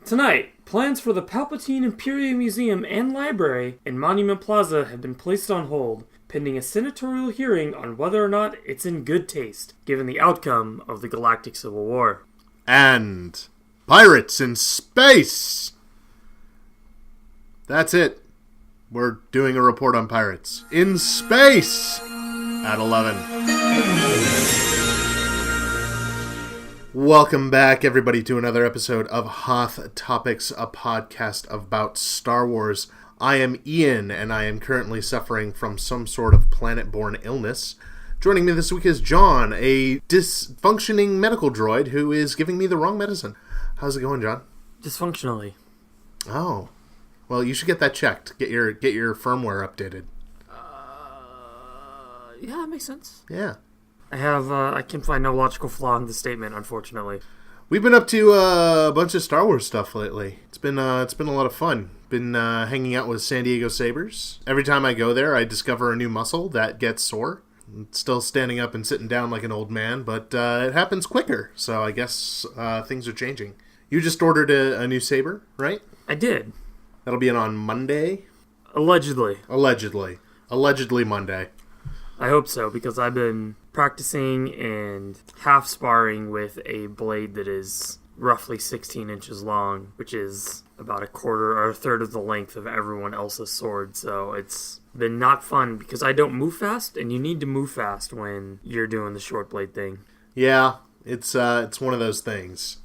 Tonight, plans for the Palpatine Imperial Museum and Library in Monument Plaza have been placed on hold, pending a senatorial hearing on whether or not it's in good taste, given the outcome of the Galactic Civil War. And pirates in space! That's it. We're doing a report on pirates in space at 11. Welcome back, everybody, to another episode of Hoth Topics, a podcast about Star Wars. I am Ian, and I am currently suffering from some sort of planet-borne illness. Joining me this week is John, a dysfunctioning medical droid who is giving me the wrong medicine. How's it going, John? Dysfunctionally. Oh. Well, you should get that checked. Get your firmware updated. Yeah, that makes sense. Yeah. I can find no logical flaw in the statement, unfortunately. We've been up to a bunch of Star Wars stuff lately. It's been a lot of fun. Been hanging out with San Diego Sabers. Every time I go there, I discover a new muscle that gets sore. I'm still standing up and sitting down like an old man, but it happens quicker, so I guess things are changing. You just ordered a new saber, right? I did. That'll be in on Monday? Allegedly. Allegedly Monday. I hope so, because I've been practicing and half sparring with a blade that is roughly 16 inches long, which is about a quarter or a third of the length of everyone else's sword. So it's been not fun because I don't move fast, and you need to move fast when you're doing the short blade thing. Yeah, it's one of those things.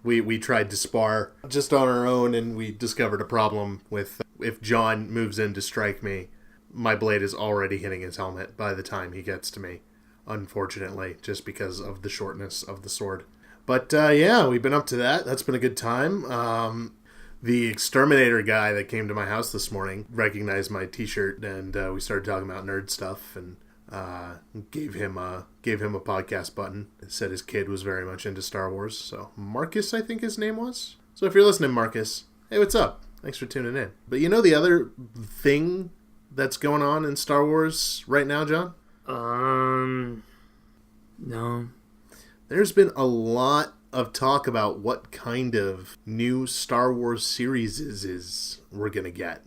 We tried to spar just on our own, and we discovered a problem with if John moves in to strike me, my blade is already hitting his helmet by the time he gets to me, unfortunately, just because of the shortness of the sword. But yeah, we've been up to that. That's been a good time. The exterminator guy that came to my house this morning recognized my t-shirt, and we started talking about nerd stuff, and gave him a podcast button. It said his kid was very much into Star Wars. So Marcus, I think his name was. So if you're listening, Marcus, hey, what's up? Thanks for tuning in. But you know the other thing that's going on in Star Wars right now, John? No. There's been a lot of talk about what kind of new Star Wars series we're going to get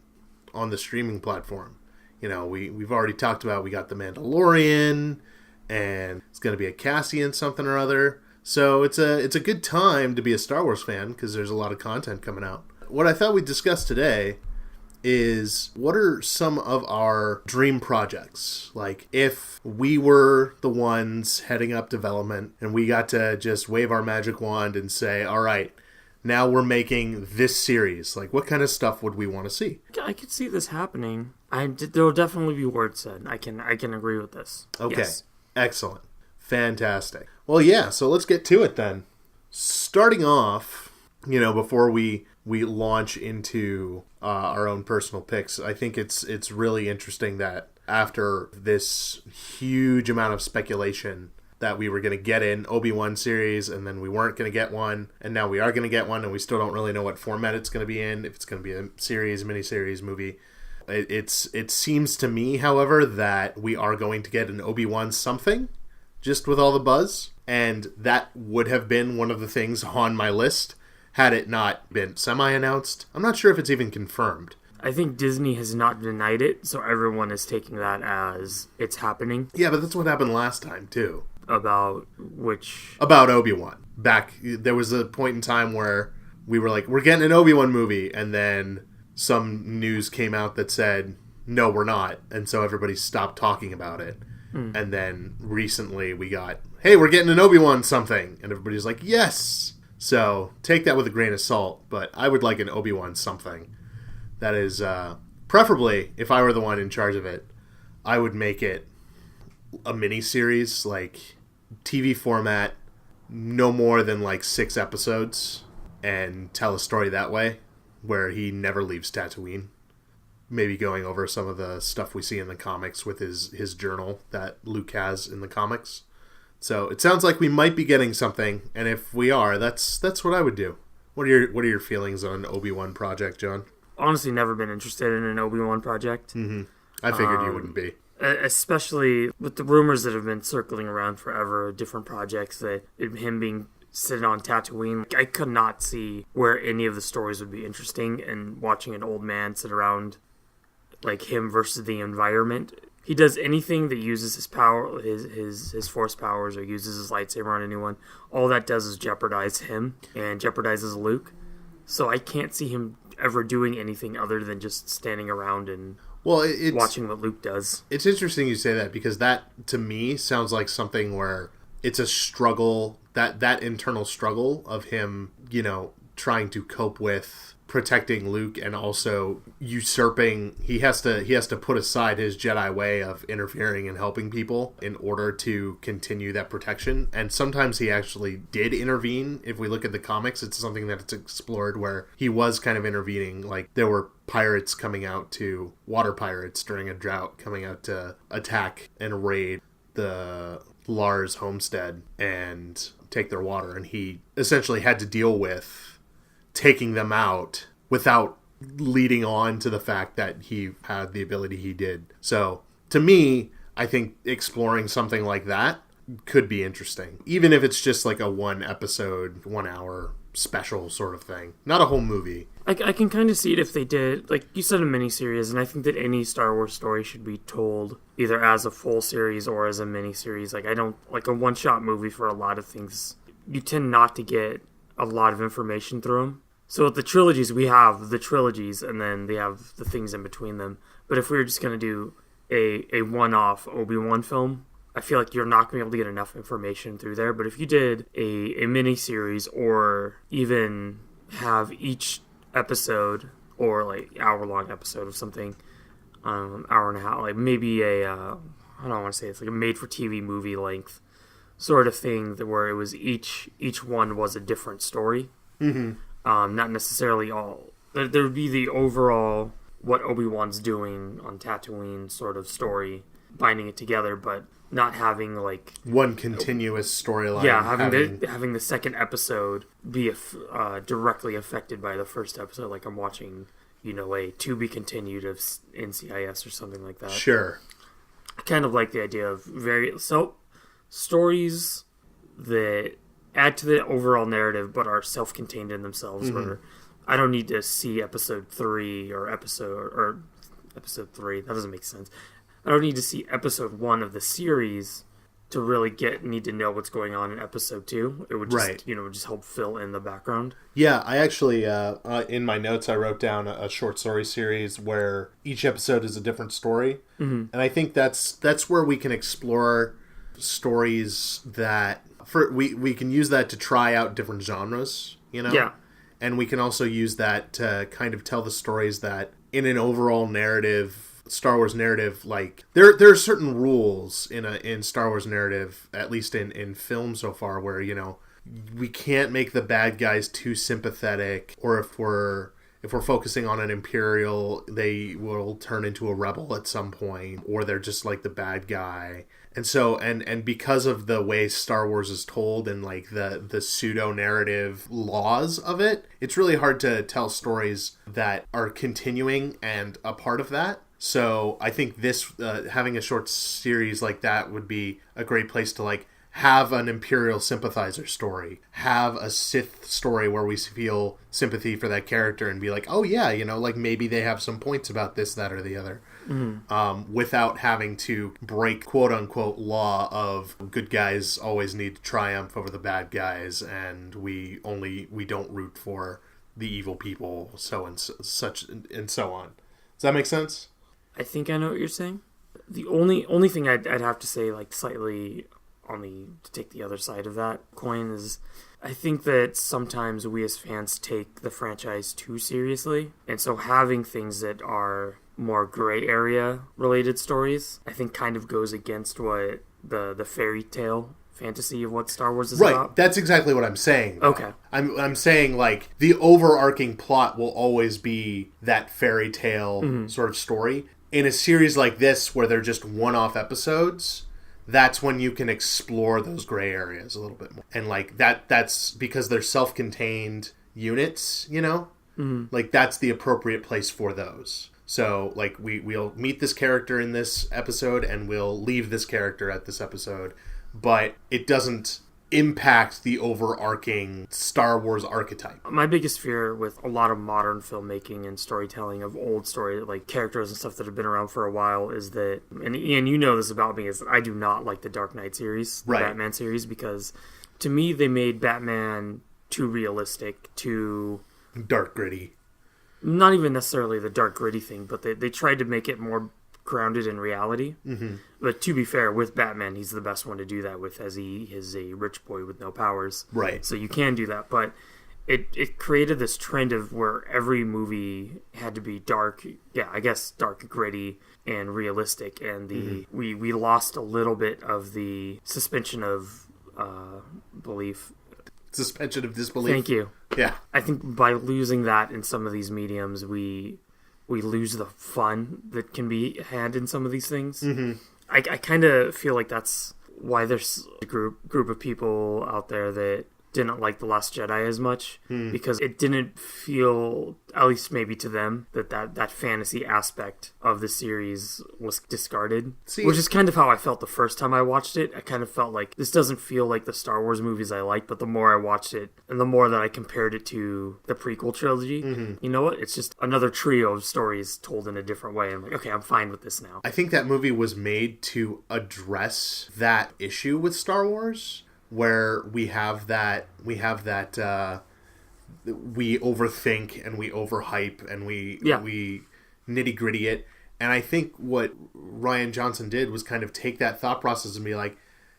on the streaming platform. You know, we've already talked about we got The Mandalorian, and it's going to be a Cassian something or other. So it's a good time to be a Star Wars fan because there's a lot of content coming out. What I thought we'd discuss today is what are some of our dream projects? Like if we were the ones heading up development and we got to just wave our magic wand and say, all right, now we're making this series. Like what kind of stuff would we want to see? I could see this happening. There will definitely be words said. I can agree with this. Okay. Yes. Excellent. Fantastic. Well, yeah, so let's get to it then. Starting off, you know, before we launch into our own personal picks, I think it's really interesting that after this huge amount of speculation that we were going to get an Obi-Wan series and then we weren't going to get one, and now we are going to get one, and we still don't really know what format it's going to be in, if it's going to be a series, miniseries, movie. It seems to me, however, that we are going to get an Obi-Wan something, just with all the buzz, and that would have been one of the things on my list had it not been semi-announced. I'm not sure if it's even confirmed. I think Disney has not denied it, so everyone is taking that as it's happening. Yeah, but that's what happened last time, too. About which? About Obi-Wan. There was a point in time where we were like, we're getting an Obi-Wan movie, and then some news came out that said, no, we're not, and so everybody stopped talking about it. And then recently we got, hey, we're getting an Obi-Wan something, and everybody's like, yes! So take that with a grain of salt, but I would like an Obi-Wan something. That is, preferably, if I were the one in charge of it, I would make it a mini-series, like TV format, no more than like 6 episodes, and tell a story that way, where he never leaves Tatooine. Maybe going over some of the stuff we see in the comics with his journal that Luke has in the comics. So it sounds like we might be getting something, and if we are, that's what I would do. What are your feelings on an Obi-Wan project, John? Honestly, never been interested in an Obi-Wan project. Mm-hmm. I figured you wouldn't be. Especially with the rumors that have been circling around forever, different projects, that him being sit on Tatooine. I could not see where any of the stories would be interesting, and watching an old man sit around, like him versus the environment. He does anything that uses his power, his force powers, or uses his lightsaber on anyone. All that does is jeopardize him and jeopardizes Luke. So I can't see him ever doing anything other than just standing around and watching what Luke does. It's interesting you say that, because that, to me, sounds like something where it's a struggle, that internal struggle of him, trying to cope with protecting Luke and also usurping. He has to put aside his Jedi way of interfering and helping people in order to continue that protection. And sometimes he actually did intervene. If we look at the comics, it's something that's explored where he was kind of intervening. Like, there were pirates coming out to, water pirates during a drought, coming out to attack and raid the Lars homestead and take their water. And he essentially had to deal with taking them out without leading on to the fact that he had the ability he did. So, to me, I think exploring something like that could be interesting. Even if it's just like a 1 episode, 1 hour special sort of thing. Not a whole movie. I can kind of see it if they did, like you said, a miniseries, and I think that any Star Wars story should be told either as a full series or as a miniseries. Like, I don't, like a one-shot movie for a lot of things, you tend not to get a lot of information through them. So with the trilogies, we have the trilogies, and then they have the things in between them. But if we were just going to do a one-off Obi-Wan film, I feel like you're not going to be able to get enough information through there. But if you did a mini-series, or even have each episode, or like hour-long episode of something, hour and a half, like maybe I don't want to say it's like a made-for-TV movie length sort of thing, where it was each one was a different story. Mm-hmm. Not necessarily all. There would be the overall what Obi-Wan's doing on Tatooine sort of story, binding it together, but not having like one continuous storyline. Yeah, having the second episode be directly affected by the first episode, like I'm watching, a to be continued of NCIS or something like that. Sure. I kind of like the idea of stories that add to the overall narrative but are self-contained in themselves, mm-hmm. where I don't need to see episode 3 or episode 3. That doesn't make sense. I don't need to see episode 1 of the series to really need to know what's going on in episode 2. It would just, just help fill in the background. Yeah, I actually, in my notes, I wrote down a short story series where each episode is a different story. Mm-hmm. And I think that's where we can explore stories that we can use that to try out different genres, Yeah. And we can also use that to kind of tell the stories that in an overall narrative, Star Wars narrative, like there are certain rules in Star Wars narrative, at least in film so far, where we can't make the bad guys too sympathetic, or if we're focusing on an Imperial, they will turn into a rebel at some point, or they're just like the bad guy. And so, and because of the way Star Wars is told and like the pseudo-narrative laws of it, it's really hard to tell stories that are continuing and a part of that. So I think this, having a short series like that would be a great place to like have an Imperial sympathizer story, have a Sith story where we feel sympathy for that character and be like, oh yeah, like maybe they have some points about this, that, or the other. Mm-hmm. Without having to break quote-unquote law of good guys always need to triumph over the bad guys, and we don't root for the evil people, so and such and so on. Does that make sense? I think I know what you're saying. The only thing I'd have to say, like slightly to take the other side of that coin, is I think that sometimes we as fans take the franchise too seriously, and so having things that are more gray area related stories, I think kind of goes against what the fairy tale fantasy of what Star Wars is about. Right, that's exactly what I'm saying. Okay. I'm saying like the overarching plot will always be that fairy tale mm-hmm. sort of story. In a series like this where they're just one-off episodes, that's when you can explore those gray areas a little bit more. And like that's because they're self-contained units, Mm-hmm. Like that's the appropriate place for those. So, like, we'll meet this character in this episode, and we'll leave this character at this episode. But it doesn't impact the overarching Star Wars archetype. My biggest fear with a lot of modern filmmaking and storytelling of old story, like characters and stuff that have been around for a while, is that, and Ian, you know this about me, is that I do not like the Dark Knight series, the Batman series, because to me they made Batman too realistic, too... dark, gritty. Not even necessarily the dark, gritty thing, but they tried to make it more grounded in reality. Mm-hmm. But to be fair, with Batman, he's the best one to do that with, as he is a rich boy with no powers. Right. So you can do that, but it created this trend of where every movie had to be dark, dark, gritty, and realistic, and we lost a little bit of the suspension of belief. Suspension of disbelief. Thank you. Yeah. I think by losing that in some of these mediums, we lose the fun that can be had in some of these things. Mm-hmm. I kind of feel like that's why there's a group of people out there that didn't like The Last Jedi as much, because it didn't feel, at least maybe to them, that fantasy aspect of the series was discarded. Which is kind of how I felt the first time I watched it. I kind of felt like, this doesn't feel like the Star Wars movies I like, but the more I watched it, and the more that I compared it to the prequel trilogy, you know what? It's just another trio of stories told in a different way. I'm like, okay, I'm fine with this now. I think that movie was made to address that issue with Star Wars, where we have that we overthink and we overhype and we nitty gritty it. And I think what Rian Johnson did was kind of take that thought process and be like,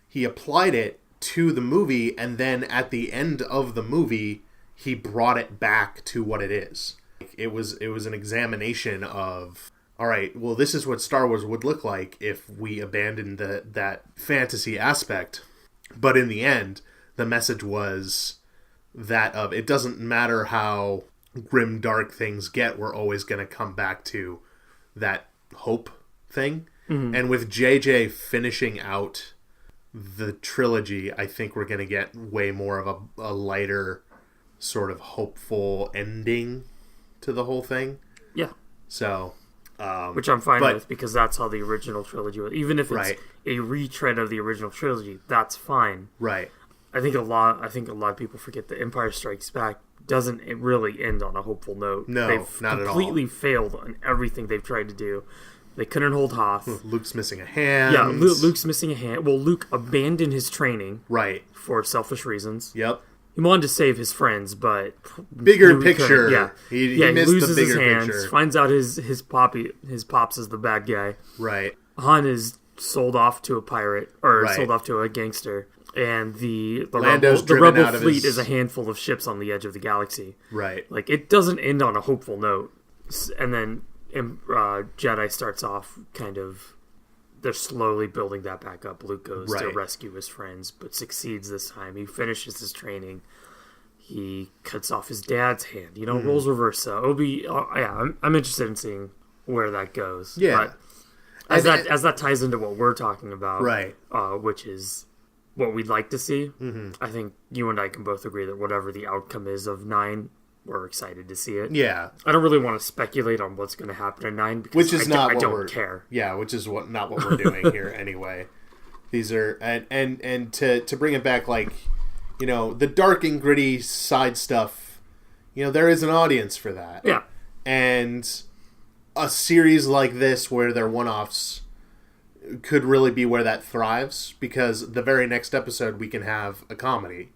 he applied it to the movie, and then at the end of the movie, he brought it back to what it is. It was an examination of, all right, well, this is what Star Wars would look like if we abandoned that fantasy aspect. But in the end, the message was that of, it doesn't matter how grim, dark things get, we're always going to come back to that hope thing. Mm-hmm. And with JJ finishing out the trilogy, I think we're going to get way more of a lighter, sort of hopeful ending to the whole thing. Yeah. So... which I'm fine with, because that's how the original trilogy was. Even if it's a retread of the original trilogy, that's fine. Right. I think a lot of people forget that Empire Strikes Back doesn't really end on a hopeful note. No, they've not at all. Completely failed on everything they've tried to do. They couldn't hold Hoth. Luke's missing a hand. Yeah, Luke's missing a hand. Well, Luke abandoned his training. Right. For selfish reasons. Yep. He wanted to save his friends, but bigger picture. Yeah, he missed loses the bigger his hands. Picture. Finds out his pops is the bad guy. Right. Han is sold off to a pirate, or sold off to a gangster, and the rebel fleet is a handful of ships on the edge of the galaxy. Right. Like, it doesn't end on a hopeful note, and then Jedi starts off kind of. They're slowly building that back up. Luke goes to rescue his friends, but succeeds this time. He finishes his training. He cuts off his dad's hand. Roles reverse. I'm interested in seeing where that goes. Yeah. But as that ties into what we're talking about, right? Which is what we'd like to see. Mm-hmm. I think you and I can both agree that whatever the outcome is of 9. We're excited to see it. Yeah. I don't really want to speculate on what's going to happen in 9 because I don't care. Yeah, which is not what we're doing here anyway. These are and to bring it back, like, the dark and gritty side stuff, there is an audience for that. Yeah. And a series like this where they're one-offs could really be where that thrives, because the very next episode we can have a comedy.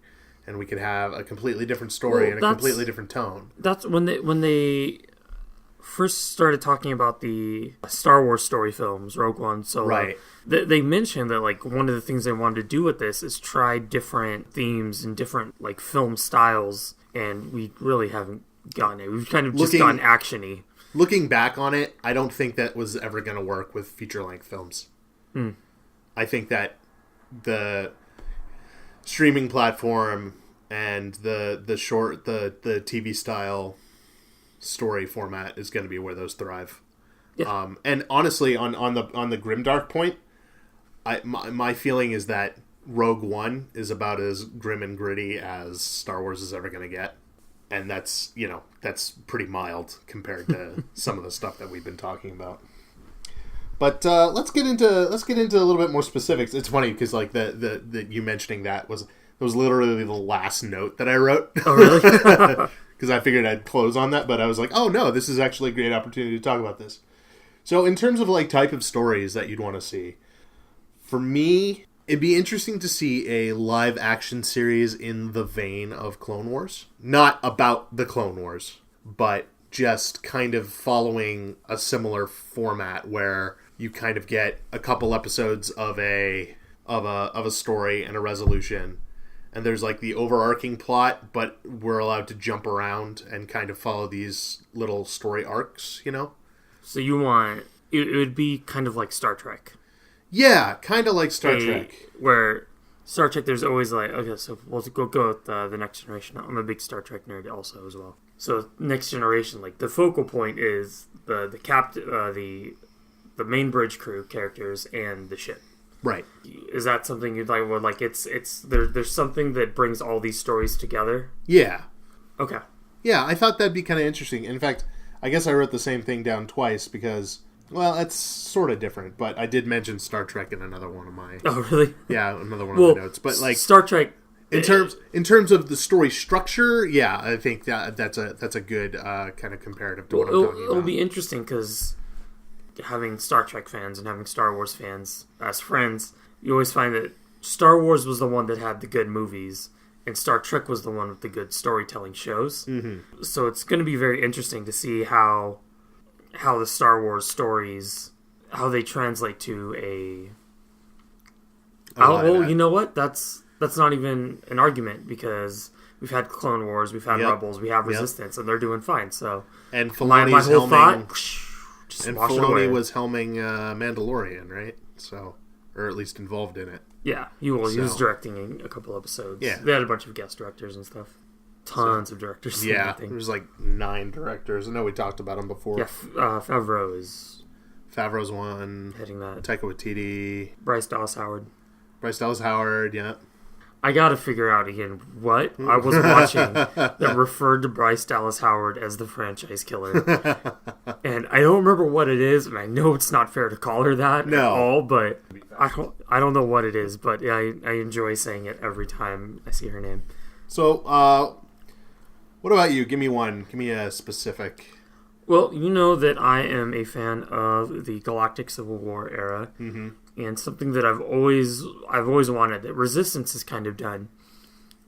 And we could have a completely different story and a completely different tone. That's when they first started talking about the Star Wars story films, Rogue One, Solo. Right. They mentioned that, like, one of the things they wanted to do with this is try different themes and different, like, film styles, and we really haven't gotten it. We've kind of just gotten action-y. Looking back on it, I don't think that was ever going to work with feature-length films. I think that the streaming platform and the TV style story format is going to be where those thrive. Yeah. And honestly, on the grimdark point, my feeling is that Rogue One is about as grim and gritty as Star Wars is ever going to get, and that's pretty mild compared to some of the stuff that we've been talking about. But let's get into a little bit more specifics. It's funny because, like, the you mentioning that It was literally the last note that I wrote. Oh, really? Because I figured I'd close on that, but I was like, oh no, this is actually a great opportunity to talk about this. So in terms of like type of stories that you'd want to see, for me, it'd be interesting to see a live action series in the vein of Clone Wars. Not about the Clone Wars, but just kind of following a similar format where you kind of get a couple episodes of a story and a resolution. And there's like the overarching plot, but we're allowed to jump around and kind of follow these little story arcs, you know? So you want... It would be kind of like Star Trek. Yeah, kind of like Star Trek. Where Star Trek, there's always like... Okay, so we'll go with the Next Generation. I'm a big Star Trek nerd also as well. So Next Generation, like the focal point is the captain, the main bridge crew characters and the ship. Right. Is that something you'd like? Well, like there's something that brings all these stories together. Yeah. Okay. Yeah, I thought that'd be kind of interesting. In fact, I guess I wrote the same thing down twice because, well, that's sort of different. But I did mention Star Trek in another one of my. Oh, really? Yeah, another one of my notes. But like Star Trek. In terms of the story structure, yeah, I think that's a good kind of comparative to what I'm talking about. It'll be interesting because having Star Trek fans and having Star Wars fans as friends, you always find that Star Wars was the one that had the good movies, and Star Trek was the one with the good storytelling shows. Mm-hmm. So it's going to be very interesting to see how the Star Wars stories, how they translate to a... you know what? That's not even an argument because we've had Clone Wars, we've had Rebels, we have Resistance, and they're doing fine. So, and Filoni's my whole thought, and Filoni was helming Mandalorian, right? So, or at least involved in it. Yeah, he was directing a couple episodes. Yeah, they had a bunch of guest directors and stuff. Tons of directors. Yeah, there was like 9 directors. I know we talked about them before. Yeah, Favreau's one. Heading that. Taika Waititi. Bryce Dallas Howard, yeah. I gotta figure out again what I was watching that referred to Bryce Dallas Howard as the franchise killer. And I don't remember what it is, and I know it's not fair to call her that at all, but I don't know what it is, but I enjoy saying it every time I see her name. So, what about you? Give me one. Give me a specific... Well, you know that I am a fan of the Galactic Civil War era, and something that I've always wanted, that Resistance has kind of done,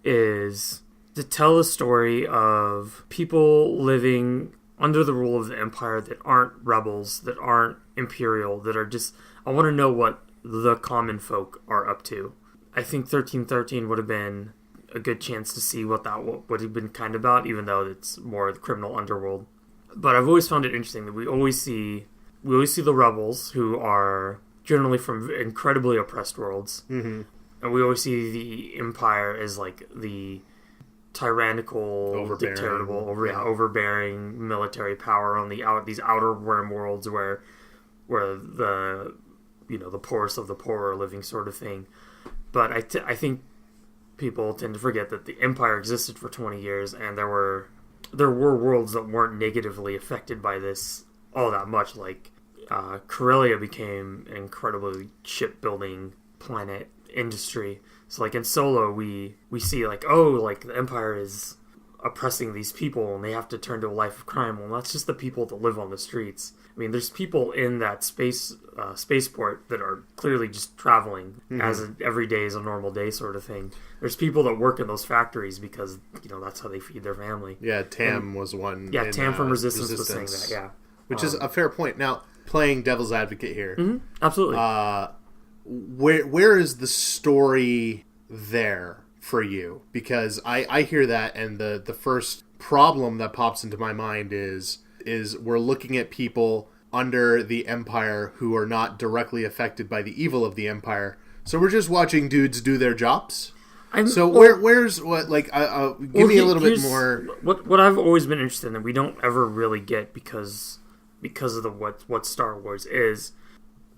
is to tell a story of people living under the rule of the Empire that aren't rebels, that aren't Imperial, that are just... I want to know what the common folk are up to. I think 1313 would have been a good chance to see what that would have been kind of about, even though it's more the criminal underworld. But I've always found it interesting that we always see the rebels, who are generally from incredibly oppressed worlds, and we always see the Empire as like the tyrannical, overbearing military power on these outer worm worlds where the the poorest of the poor are living, sort of thing. But I think people tend to forget that the Empire existed for 20 years, and there were worlds that weren't negatively affected by this all that much. Like Corellia became an incredibly shipbuilding planet industry. So like in Solo, we see like the Empire is oppressing these people and they have to turn to a life of crime. Well, that's just the people that live on the streets. I mean, there's people in that spaceport that are clearly just traveling as every day is a normal day sort of thing. There's people that work in those factories because that's how they feed their family. Yeah, Tam was one. Yeah, Tam from Resistance was saying that. Yeah, which is a fair point. Now, playing devil's advocate here, absolutely. Where is the story there for you? Because I hear that, and the first problem that pops into my mind is we're looking at people under the Empire who are not directly affected by the evil of the Empire. So we're just watching dudes do their jobs. Where's what? Like, give me a little bit more. What I've always been interested in that we don't ever really get because of what Star Wars is.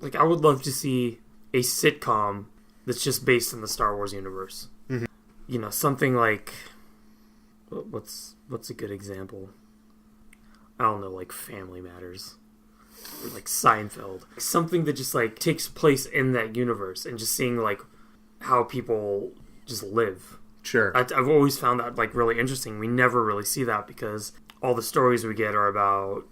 Like, I would love to see a sitcom that's just based in the Star Wars universe. Something like what's a good example? I don't know, like Family Matters, or like Seinfeld. Something that just like takes place in that universe and just seeing like how people just live. Sure. I've always found that like really interesting. We never really see that because all the stories we get are about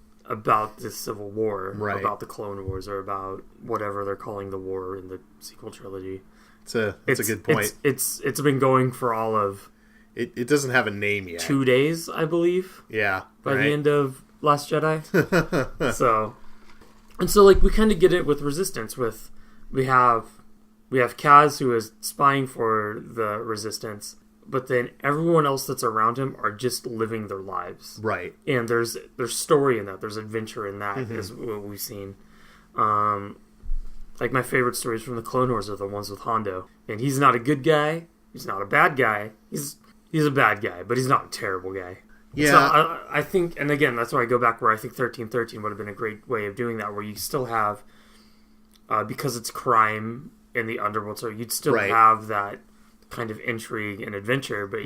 the Civil War, right. about the Clone Wars, or about whatever they're calling the war in the sequel trilogy. It's a good point. It's been going for all of... It doesn't have a name yet. 2 days, I believe. Yeah. By the end of Last Jedi. So like we kind of get it with Resistance. We have Kaz, who is spying for the Resistance, but then everyone else that's around him are just living their lives. Right. And there's story in that. There's adventure in that, is what we've seen. Like my favorite stories from the Clone Wars are the ones with Hondo. And he's not a good guy. He's not a bad guy. He's a bad guy, but he's not a terrible guy. Yeah. I think, and again, that's why I go back where I think 1313 would have been a great way of doing that, where you still have, because it's crime in the underworld, so you'd still have that kind of intrigue and adventure, but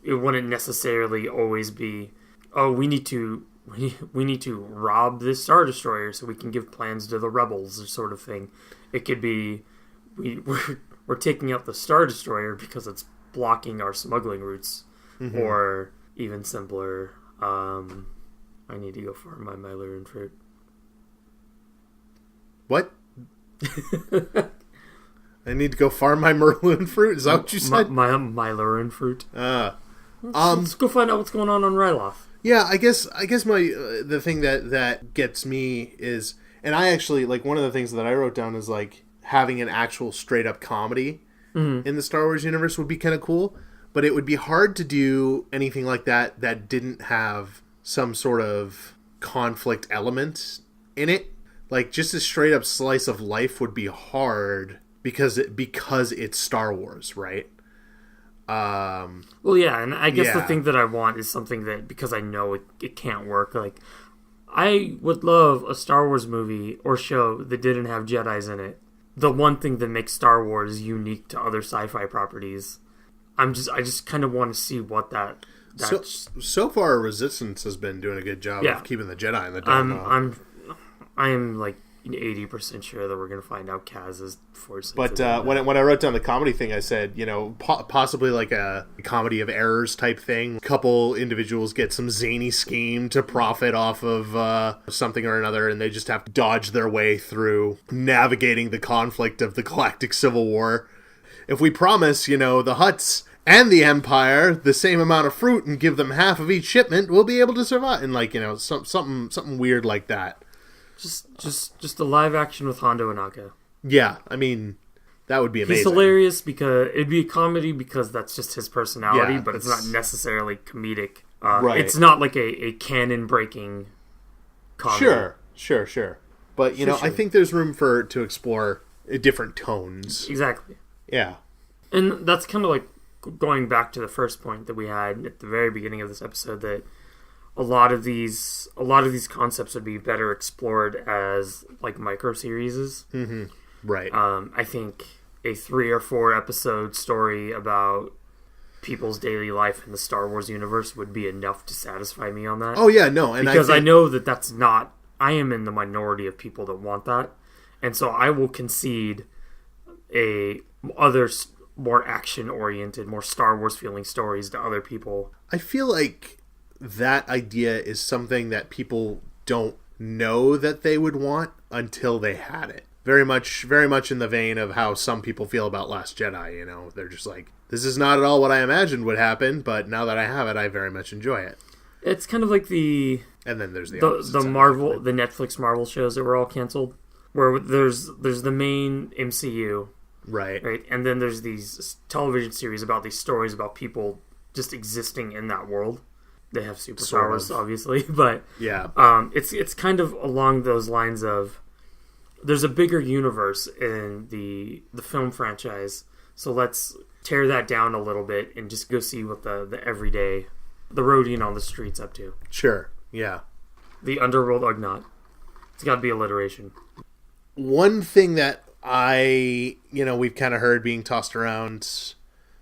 it wouldn't necessarily always be, oh, we need to rob this Star Destroyer so we can give plans to the rebels, or sort of thing. It could be, we're taking out the Star Destroyer because it's blocking our smuggling routes, or even simpler, I need to go farm my Mylar fruit. What? I need to go farm my Merlin fruit? Is that what you said? My Mylar fruit. Let's go find out what's going on Ryloth. Yeah, I guess my the thing that gets me is, and I actually, like, one of the things that I wrote down is, like, having an actual straight up comedy in the Star Wars universe would be kind of cool, but it would be hard to do anything like that didn't have some sort of conflict element in it. Like, just a straight up slice of life would be hard because it's Star Wars, right? Well, yeah, and I guess the thing that I want is something that, because I know it can't work, like, I would love a Star Wars movie or show that didn't have Jedis in it. The one thing that makes Star Wars unique to other sci-fi properties. I just kind of want to see what that so far, Resistance has been doing a good job of keeping the Jedi in the dark. I am like 80% sure that we're going to find out Kaz is force. But when I wrote down the comedy thing, I said, possibly like a comedy of errors type thing. A couple individuals get some zany scheme to profit off of something or another, and they just have to dodge their way through navigating the conflict of the Galactic Civil War. If we promise, the Hutts and the Empire the same amount of fruit and give them half of each shipment, we'll be able to survive. And something weird like that. Just a live action with Hondo and Akka. Yeah, I mean, that would be amazing. He's hilarious because it'd be a comedy because that's just his personality, but it's not necessarily comedic. Right. It's not like a canon breaking comedy. Sure. But I think there's room to explore different tones. Exactly. Yeah. And that's kind of like going back to the first point that we had at the very beginning of this episode, that a lot of these concepts would be better explored as like micro series. Mm-hmm. Right. I think a 3 or 4 episode story about people's daily life in the Star Wars universe would be enough to satisfy me on that. Oh yeah, no, and because I know that's not. I am in the minority of people that want that, and so I will concede other more action oriented, more Star Wars feeling stories to other people. I feel like that idea is something that people don't know that they would want until they had it. Very much in the vein of how some people feel about Last Jedi, They're just like, this is not at all what I imagined would happen, but now that I have it, I very much enjoy it. It's kind of like and then there's the Marvel, the Netflix Marvel shows that were all canceled, where there's the main MCU, right, and then there's these television series about these stories about people just existing in that world. They have superpowers, obviously, but it's kind of along those lines of, there's a bigger universe in the film franchise, so let's tear that down a little bit and just go see what the everyday, the roadie on the streets up to. Sure, yeah. The underworld Ugnaught. It's got to be alliteration. One thing that we've kind of heard being tossed around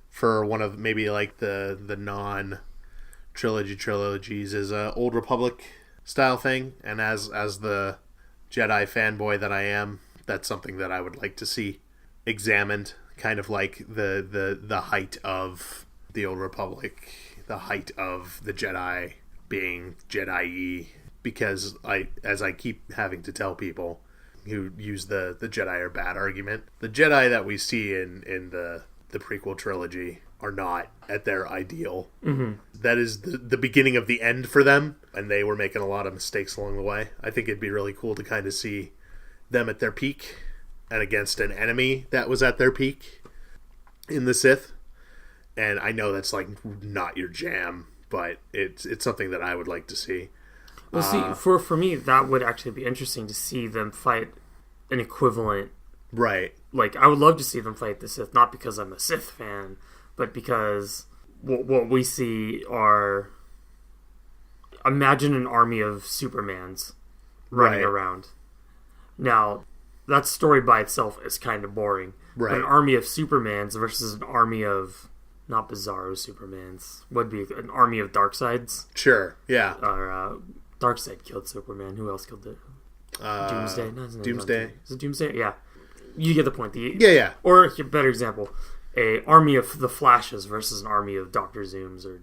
for one of maybe like the non-trilogies is a Old Republic style thing, and as the Jedi fanboy that I am, that's something that I would like to see examined, kind of like the height of the Old Republic, the height of the Jedi being Jedi-y, because as I keep having to tell people who use the Jedi are bad argument, the Jedi that we see in the prequel trilogy are not at their ideal. Mm-hmm. That is the beginning of the end for them, and they were making a lot of mistakes along the way. I think it'd be really cool to kind of see them at their peak and against an enemy that was at their peak in the Sith. And I know that's like not your jam, but it's something that I would like to see. Well, see, for me, that would actually be interesting to see them fight an equivalent. Right. Like, I would love to see them fight the Sith, not because I'm a Sith fan, but because what we see are... Imagine an army of Supermans running around. Now, that story by itself is kind of boring. Right. An army of Supermans versus an army of... Not Bizarro Supermans. Would be an army of Darkseids. Sure, yeah. Or, Darkseid killed Superman. Who else killed it? Doomsday? No, Doomsday. Is it Doomsday? Yeah. You get the point. Yeah. Or, a better example, a army of the Flashes versus an army of Dr. Zooms or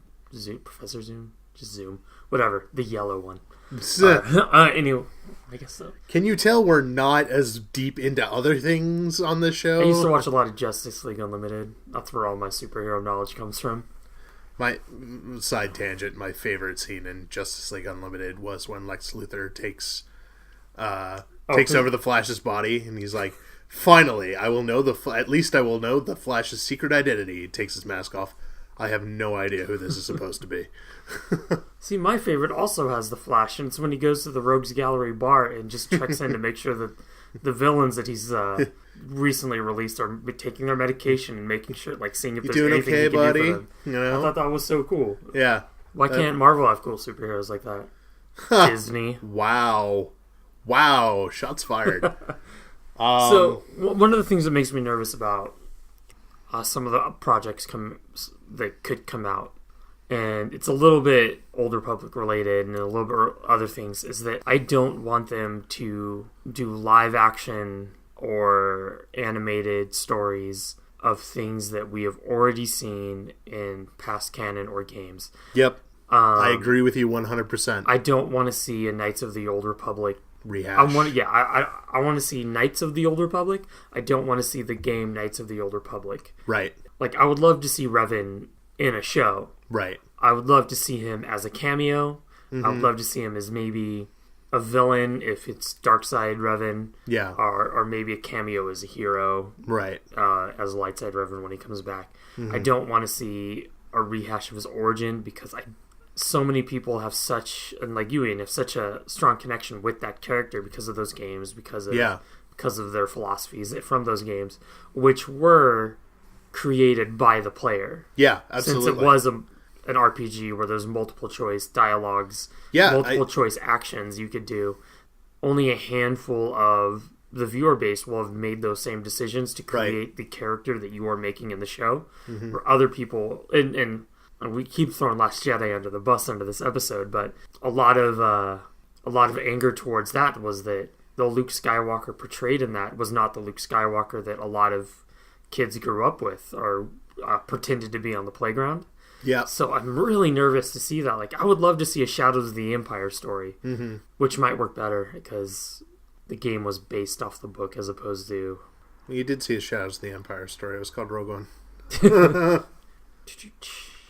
Professor Zoom? Just Zoom. Whatever. The yellow one. Anyway, I guess so. Can you tell we're not as deep into other things on this show? I used to watch a lot of Justice League Unlimited. That's where all my superhero knowledge comes from. My side tangent, my favorite scene in Justice League Unlimited was when Lex Luthor takes over the Flash's body, and he's like, "Finally, I will know at least I will know the Flash's secret identity." He takes his mask off. I have no idea who this is supposed to be. See, my favorite also has the Flash, and it's when he goes to the Rogues Gallery bar and just checks in to make sure that the villains that he's recently released are taking their medication and making sure, like, seeing if there's anything he can do for them. You know? I thought that was so cool. Yeah. Why can't Marvel have cool superheroes like that? Disney. Wow. Shots fired. So, one of the things that makes me nervous about some of the projects that could come out, and it's a little bit Old Republic related and a little bit other things, is that I don't want them to do live action or animated stories of things that we have already seen in past canon or games. Yep. I agree with you 100%. I don't want to see a Knights of the Old Republic rehash. I want to see Knights of the Old Republic. I don't want to see the game Knights of the Old Republic. Right. Like, I would love to see Revan in a show. Right. I would love to see him as a cameo. Mm-hmm. I would love to see him as maybe a villain if it's Darkseid Revan. Yeah. Or maybe a cameo as a hero. Right. As a Lightside Revan when he comes back. Mm-hmm. I don't want to see a rehash of his origin because so many people have such, and like you, Ian, have such a strong connection with that character because of those games, because of their philosophies from those games, which were created by the player. Yeah, absolutely. Since it was an RPG where there's multiple choice dialogues, multiple choice actions you could do, only a handful of the viewer base will have made those same decisions to create the character that you are making in the show. Mm-hmm. Where other people, and we keep throwing Last Jedi under the bus under this episode, but a lot of anger towards that was that the Luke Skywalker portrayed in that was not the Luke Skywalker that a lot of kids grew up with or pretended to be on the playground. Yeah. So I'm really nervous to see that. Like, I would love to see a Shadows of the Empire story, mm-hmm. which might work better because the game was based off the book as opposed to... You did see a Shadows of the Empire story. It was called Rogue One.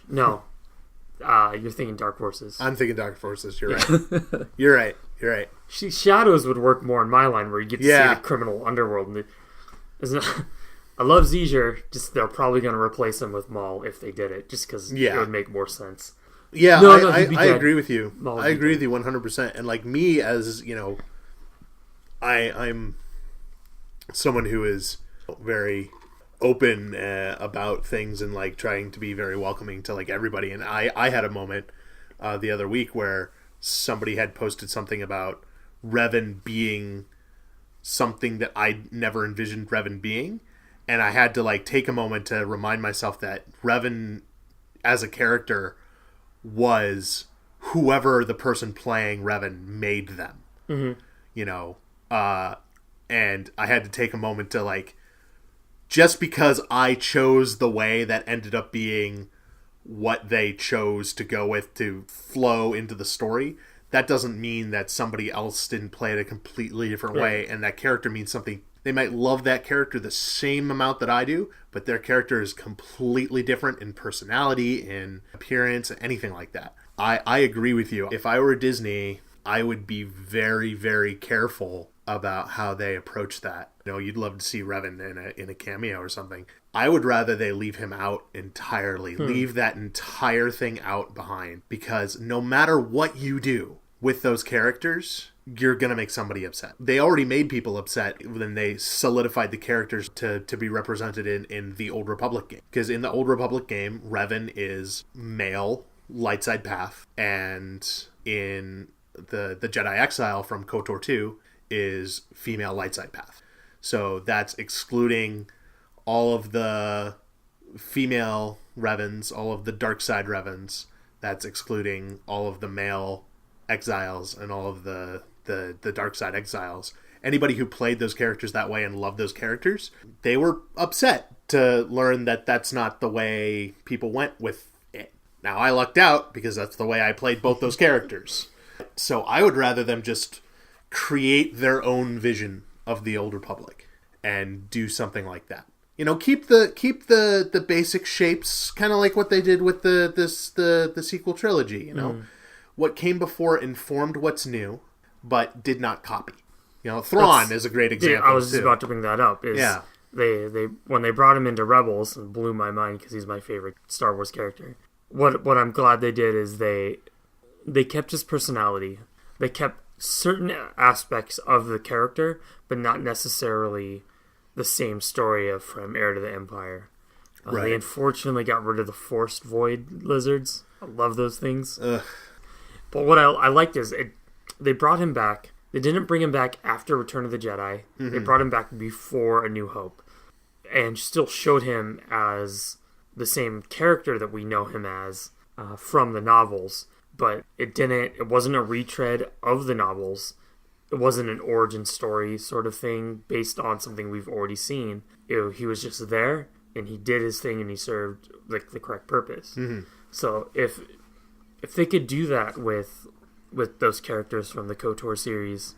No. You're thinking Dark Forces. I'm thinking Dark Forces. You're right. You're right. Shadows would work more in my line where you get to see the criminal underworld. I love Zieger, just they're probably going to replace him with Maul if they did it, just because it would make more sense. Yeah, I agree with you. I agree with you 100%. And like me as, I'm someone who is very open about things and like trying to be very welcoming to like everybody. And I had a moment the other week where somebody had posted something about Revan being something that I never envisioned Revan being. And I had to like take a moment to remind myself that Revan as a character was whoever the person playing Revan made them. Mm-hmm. And I had to take a moment to like, just because I chose the way that ended up being what they chose to go with to flow into the story, that doesn't mean that somebody else didn't play it a completely different way, and that character means something. They might love that character the same amount that I do, but their character is completely different in personality, in appearance, anything like that. I agree with you. If I were Disney, I would be very, very careful about how they approach that. You know, you'd love to see Revan in a cameo or something. I would rather they leave him out entirely. Leave that entire thing out behind. Because no matter what you do with those characters, you're going to make somebody upset. They already made people upset when they solidified the characters to be represented in the Old Republic game. Because in the Old Republic game, Revan is male, light side path. And in the Jedi Exile from KOTOR 2 is female light side path. So that's excluding all of the female Revans, all of the dark side Revans. That's excluding all of the male exiles and all of the dark side exiles. Anybody who played those characters that way and loved those characters, they were upset to learn that that's not the way people went with it. Now, I lucked out because that's the way I played both those characters. So I would rather them just create their own vision of the Old Republic and do something like that. You know, keep the basic shapes, kind of like what they did with the sequel trilogy. You know, what came before informed what's new, but did not copy. You know, Thrawn is a great example. Yeah, I was just about to bring that up. They when they brought him into Rebels, it blew my mind because he's my favorite Star Wars character. What I'm glad they did is they kept his personality. They kept certain aspects of the character, but not necessarily the same story of from Heir to the Empire. They unfortunately got rid of the Forced Void lizards. I love those things. Ugh. But what I liked is they brought him back. They didn't bring him back after Return of the Jedi. Mm-hmm. They brought him back before A New Hope. And still showed him as the same character that we know him as from the novels. But it wasn't a retread of the novels. It wasn't an origin story sort of thing based on something we've already seen. He was just there, and he did his thing, and he served the correct purpose. Mm-hmm. So if they could do that with those characters from the KOTOR series,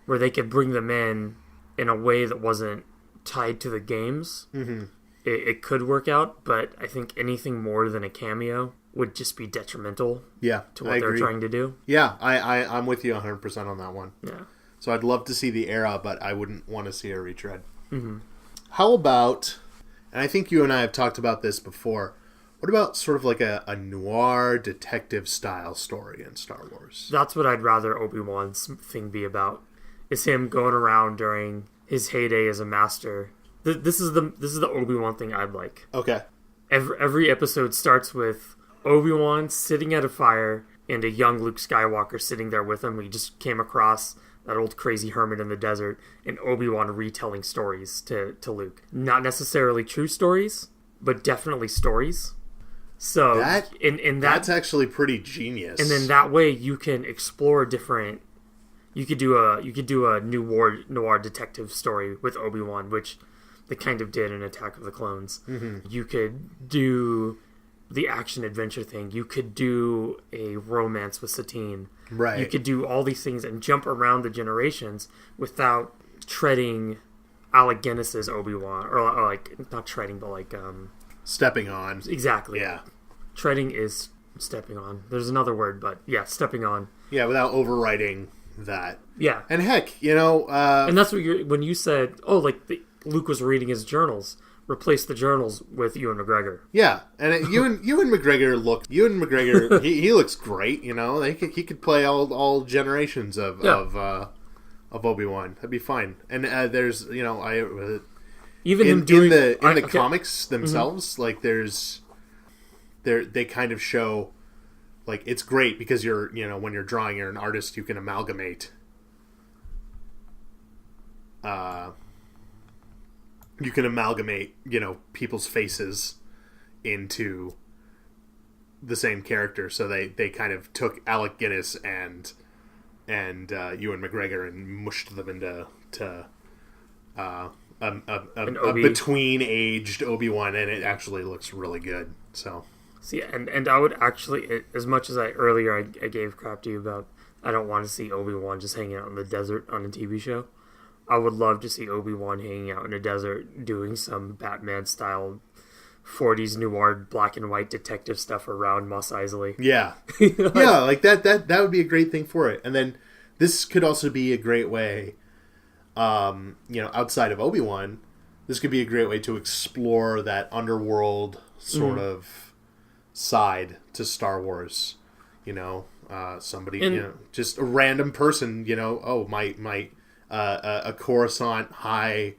where they could bring them in a way that wasn't tied to the games, mm-hmm. it could work out. But I think anything more than a cameo would just be detrimental to what they're trying to do. Yeah, I'm with you 100% on that one. Yeah. So I'd love to see the era, but I wouldn't want to see a retread. Mm-hmm. How about, and I think you and I have talked about this before, what about sort of like a noir detective style story in Star Wars? That's what I'd rather Obi-Wan's thing be about. Is him going around during his heyday as a master. This is the Obi-Wan thing I'd like. Okay. Every episode starts with Obi-Wan sitting at a fire and a young Luke Skywalker sitting there with him. We just came across that old crazy hermit in the desert, and Obi-Wan retelling stories to Luke. Not necessarily true stories, but definitely stories. So that's actually pretty genius. And then that way you can explore different. You could do a noir detective story with Obi-Wan, which they kind of did in Attack of the Clones. Mm-hmm. You could do the action-adventure thing. You could do a romance with Satine. Right. You could do all these things and jump around the generations without treading Alec Guinness's Obi-Wan. Or like, not treading, but like... stepping on. Exactly. Yeah. Treading is stepping on. There's another word, but yeah, stepping on. Yeah, without overriding that. Yeah. And heck, you know... and that's what when you said, Luke was reading his journals... Replace the journals with Ewan McGregor. Yeah, and Ewan McGregor, he looks great. You know, he could play all generations of Obi-Wan. That'd be fine. And there's even in him doing the comics themselves, mm-hmm. They kind of show like it's great because when you're drawing, you're an artist, you can amalgamate. You can amalgamate, people's faces into the same character. So they kind of took Alec Guinness and Ewan McGregor and mushed them into a between-aged Obi-Wan, and it actually looks really good. So See, and I would actually, as much as I gave crap to you about, I don't want to see Obi-Wan just hanging out in the desert on a TV show. I would love to see Obi-Wan hanging out in a desert doing some Batman-style 40s noir black and white detective stuff around Mos Eisley. Yeah. Yeah, like that would be a great thing for it. And then this could also be a great way, outside of Obi-Wan, this could be a great way to explore that underworld sort of side to Star Wars. Somebody, just a random person, a Coruscant high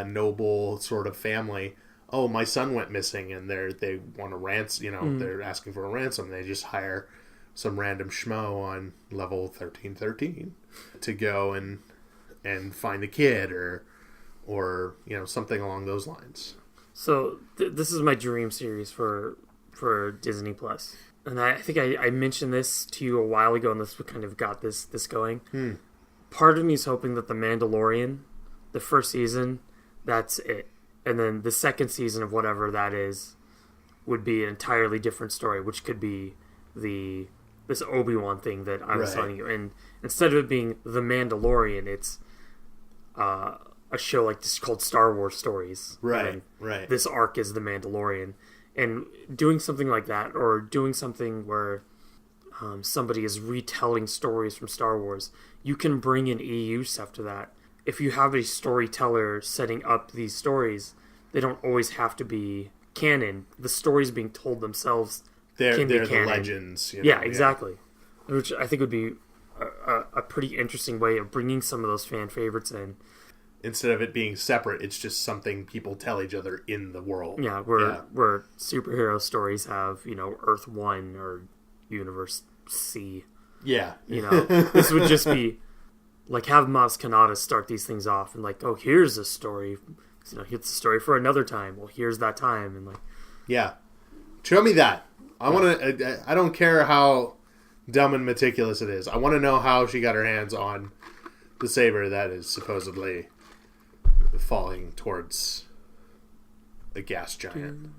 noble sort of family. Oh, my son went missing, and they want a ransom. They're asking for a ransom. They just hire some random schmo on level 1313 to go and find the kid, or something along those lines. So this is my dream series for Disney Plus, and I think I mentioned this to you a while ago, and this kind of got this going. Part of me is hoping that The Mandalorian, the first season, that's it. And then the second season of whatever that is would be an entirely different story, which could be this Obi-Wan thing that I was telling you. And instead of it being The Mandalorian, it's a show like this called Star Wars Stories. Right. This arc is The Mandalorian. And doing something like that, or doing something where somebody is retelling stories from Star Wars, you can bring in EU stuff to that. If you have a storyteller setting up these stories, they don't always have to be canon. The stories being told themselves can be canon. The legends. Yeah, exactly. Yeah. Which I think would be a pretty interesting way of bringing some of those fan favorites in. Instead of it being separate, it's just something people tell each other in the world. Yeah, where superhero stories have, Earth 1 or Universe C. Yeah. This would just be like have Maz Kanata start these things off and like, oh, here's a story. It's a story for another time. Well, here's that time, and like, yeah, show me that. I want to. I don't care how dumb and meticulous it is. I want to know how she got her hands on the saber that is supposedly falling towards a gas giant.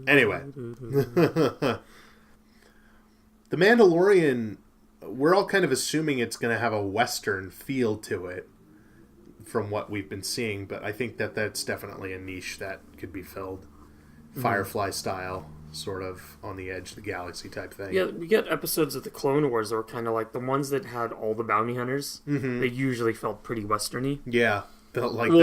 Anyway, The Mandalorian. We're all kind of assuming it's going to have a Western feel to it from what we've been seeing, but I think that's definitely a niche that could be filled. Firefly style, sort of on the edge of the galaxy type thing. Yeah, we get episodes of the Clone Wars that were kind of like the ones that had all the bounty hunters. They usually felt pretty Westerny. Yeah, the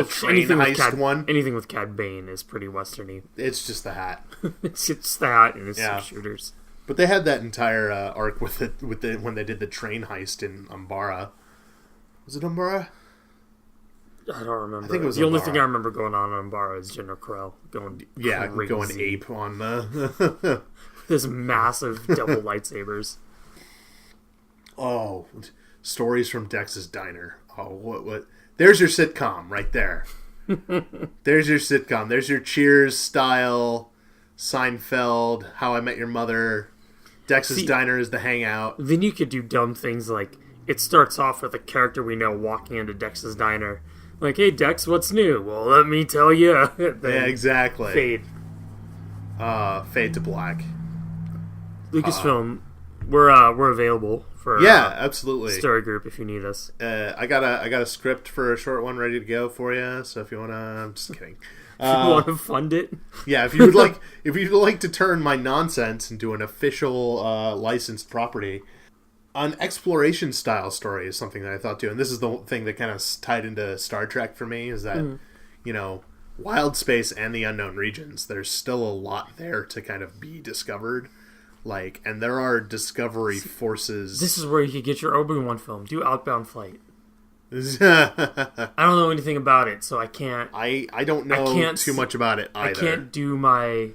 train heist one. Anything with Cad Bane is pretty Westerny. It's just the hat. It's the hat and it's some shooters. But they had that entire arc with when they did the train heist in Umbara. Was it Umbara? I don't remember. I think it was the only thing I remember going on Umbara is General Krell going crazy. Ape on the this massive double lightsabers. Oh, stories from Dex's Diner. Oh, what? There's your sitcom right there. There's your sitcom. There's your Cheers style, Seinfeld, How I Met Your Mother. Dex's Diner is the hangout. Then you could do dumb things like it starts off with a character we know walking into Dex's Diner. Like, hey, Dex, what's new? Well, let me tell you. Yeah, exactly. Fade. Fade to black. Lucasfilm, we're available for absolutely story group if you need us. I got a script for a short one ready to go for you. So if you wanna, I'm just kidding. If you want to fund it, yeah. If you'd like to turn my nonsense into an official licensed property, an exploration style story is something that I thought too. And this is the thing that kind of tied into Star Trek for me is that wild space and the unknown regions. There's still a lot there to kind of be discovered. And there are discovery forces. This is where you could get your Obi-Wan film. Do Outbound Flight. I don't know anything about it, so I can't. I don't know too much about it either. I can't do my.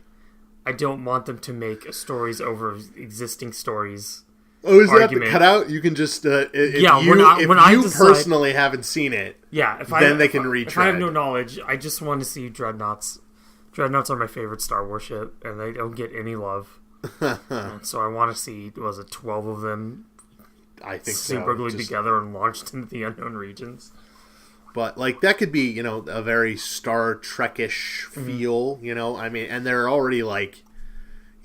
I don't want them to make stories over existing stories. Oh, is that the cutout? You can just if you personally haven't seen it, they can retread. If I have no knowledge, I just want to see Dreadnoughts. Dreadnoughts are my favorite Star Wars ship, and they don't get any love. And so I want to see 12 of them. I think super glued together and launched into the unknown regions. But, like, that could be, a very Star Trek-ish feel, I mean, and they're already, like,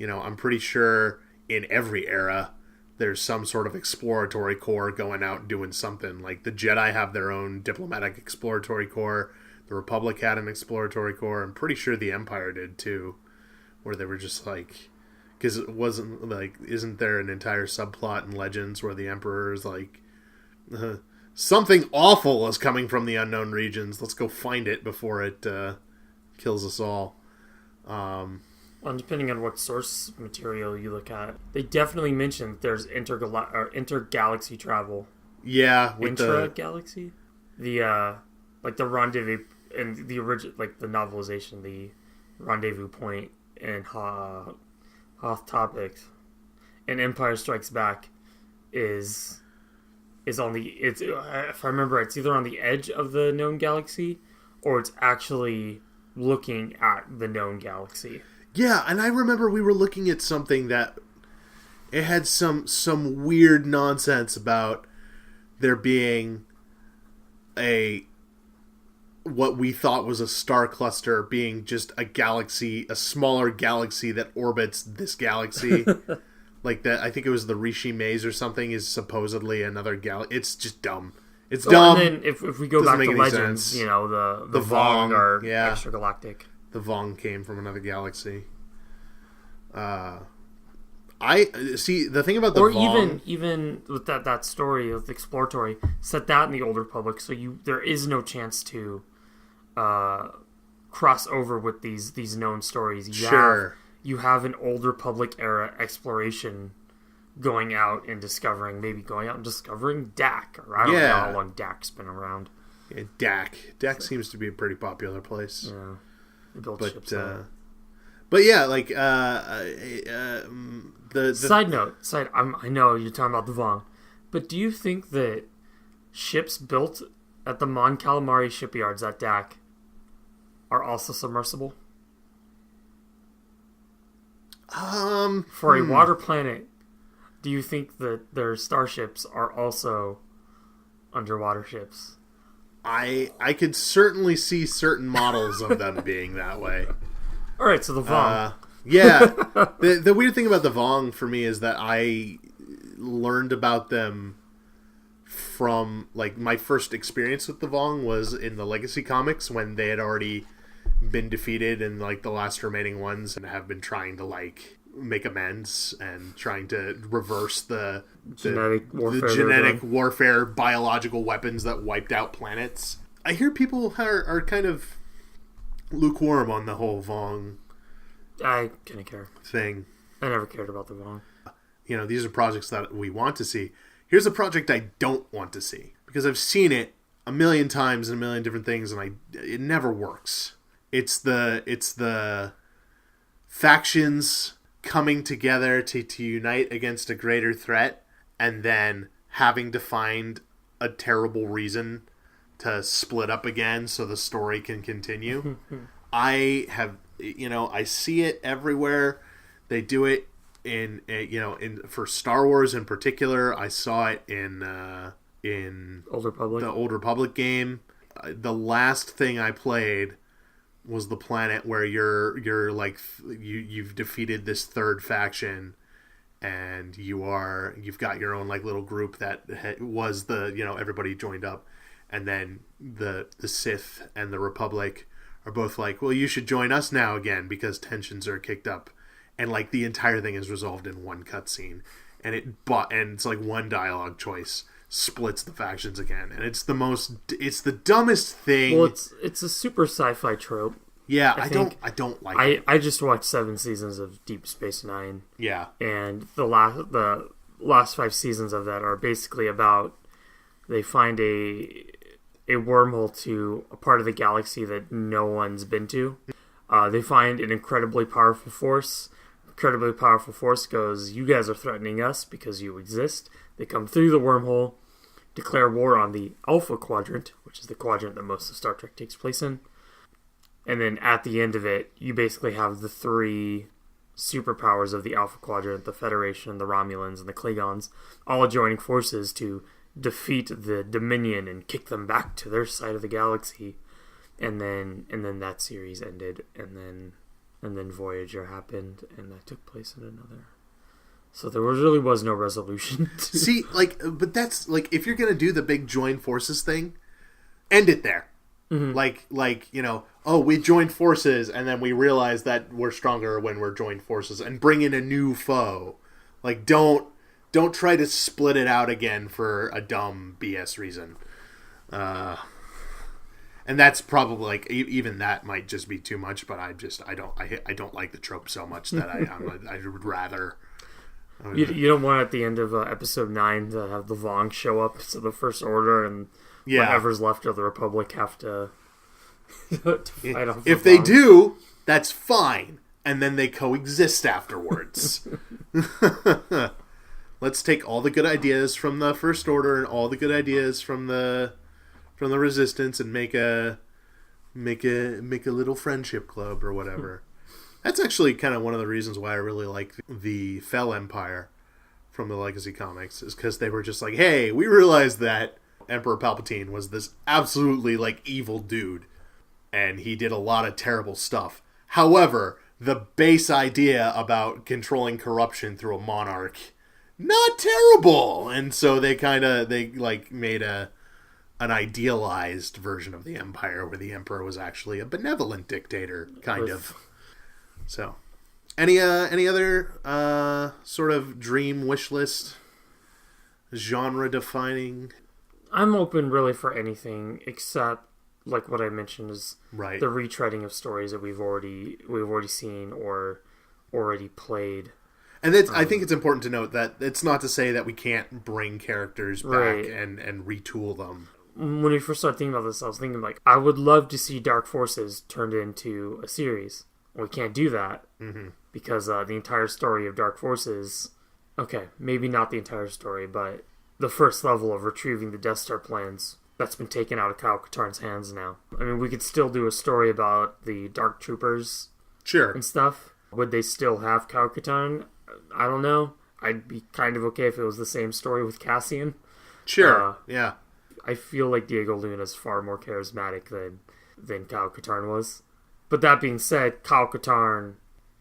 I'm pretty sure in every era there's some sort of exploratory corps going out and doing something. Like, the Jedi have their own diplomatic exploratory corps. The Republic had an exploratory corps. I'm pretty sure the Empire did, too, where they were just, like... Because it wasn't, like... Isn't there an entire subplot in Legends where the Emperor is, like... something awful is coming from the unknown regions. Let's go find it before it kills us all. Well, depending on what source material you look at, they definitely mention there's intergalaxy travel. Yeah, with intra-galaxy, the rendezvous and the original, like the novelization, the rendezvous point in Hoth Topics, and Empire Strikes Back is on the if I remember, it's either on the edge of the known galaxy or it's actually looking at the known galaxy. Yeah, and I remember we were looking at something that it had some weird nonsense about there being what we thought was a star cluster being just a galaxy, a smaller galaxy that orbits this galaxy. Like that, I think it was the Rishi Maze or something is supposedly another galaxy. It's just dumb. It's dumb. And then if we go back to Legends, sense. The Vong are extragalactic. The Vong came from another galaxy. I see the thing about the Vong, even with that story of exploratory, set that in the Old Republic, so there is no chance to cross over with these known stories. You have an Old Republic era exploration going out and discovering Dak, or I don't know how long Dak's been around. Yeah, Dak seems to be a pretty popular place. Yeah. They built ships there. But yeah, like the side note. I know you're talking about the Vong, but do you think that ships built at the Mon Calamari shipyards at Dak are also submersible? For a water planet, do you think that their starships are also underwater ships? I could certainly see certain models of them being that way. All right, so the Vong. The weird thing about the Vong for me is that I learned about them from, like, my first experience with the Vong was in the Legacy comics when they had already been defeated in, like, the last remaining ones and have been trying to, like, make amends and trying to reverse the genetic warfare, biological weapons that wiped out planets. I hear people are kind of lukewarm on the whole Vong. I couldn't care thing. I never cared about the Vong. These are projects that we want to see. Here's a project I don't want to see because I've seen it a million times in a million different things, and it never works. It's the factions coming together to unite against a greater threat, and then having to find a terrible reason to split up again so the story can continue. I see it everywhere. They do it for Star Wars in particular. I saw it in Old Republic. The Old Republic game. The last thing I played was the planet where you're like you've defeated this third faction, and you've got your own like little group that was everybody joined up, and then the Sith and the Republic are both like, well, you should join us now again because tensions are kicked up, and like the entire thing is resolved in one cutscene, and it's like one dialogue choice splits the factions again, and it's the dumbest thing. Well, it's a super sci-fi trope. Yeah, I don't like it. I just watched 7 seasons of Deep Space Nine. Yeah, and the last 5 seasons of that are basically about they find a wormhole to a part of the galaxy that no one's been to. They find an incredibly powerful force. Incredibly powerful force goes, you guys are threatening us because you exist. They come through the wormhole, declare war on the Alpha Quadrant, which is the quadrant that most of Star Trek takes place in. And then at the end of it, you basically have the 3 superpowers of the Alpha Quadrant, the Federation, the Romulans, and the Klingons, all joining forces to defeat the Dominion and kick them back to their side of the galaxy. And then that series ended, and then Voyager happened, and that took place in another. So there really was no resolution. See, but that's if you're gonna do the big join forces thing, end it there. Mm-hmm. We joined forces, and then we realize that we're stronger when we're joined forces, and bring in a new foe. Don't try to split it out again for a dumb BS reason. And that's probably even that might just be too much. But I don't like the trope so much that I would rather. You don't want at the end of episode 9 to have the Vong show up to the First Order and whatever's left of the Republic have to fight off. If they do, that's fine, and then they coexist afterwards. Let's take all the good ideas from the First Order and all the good ideas from the Resistance and make a little friendship club or whatever. That's actually kind of one of the reasons why I really like the Fell Empire from the Legacy comics, is because they were just like, hey, we realized that Emperor Palpatine was this absolutely evil dude, and he did a lot of terrible stuff. However, the base idea about controlling corruption through a monarch, not terrible. And so they made an idealized version of the Empire where the Emperor was actually a benevolent dictator, kind of. So, any other sort of dream wish list, genre defining? I'm open really for anything except what I mentioned is right. The retreading of stories that we've already seen or already played. And I think it's important to note that it's not to say that we can't bring characters back and retool them. When we first started thinking about this, I was thinking I would love to see Dark Forces turned into a series. We can't do that because the entire story of Dark Forces, okay, maybe not the entire story, but the first level of retrieving the Death Star plans, that's been taken out of Kyle Katarn's hands now. I mean, we could still do a story about the Dark Troopers and stuff. Would they still have Kyle Katarn? I don't know. I'd be kind of okay if it was the same story with Cassian. Sure, yeah. I feel like Diego Luna's far more charismatic than Kyle Katarn was. But that being said, Kyle Katarn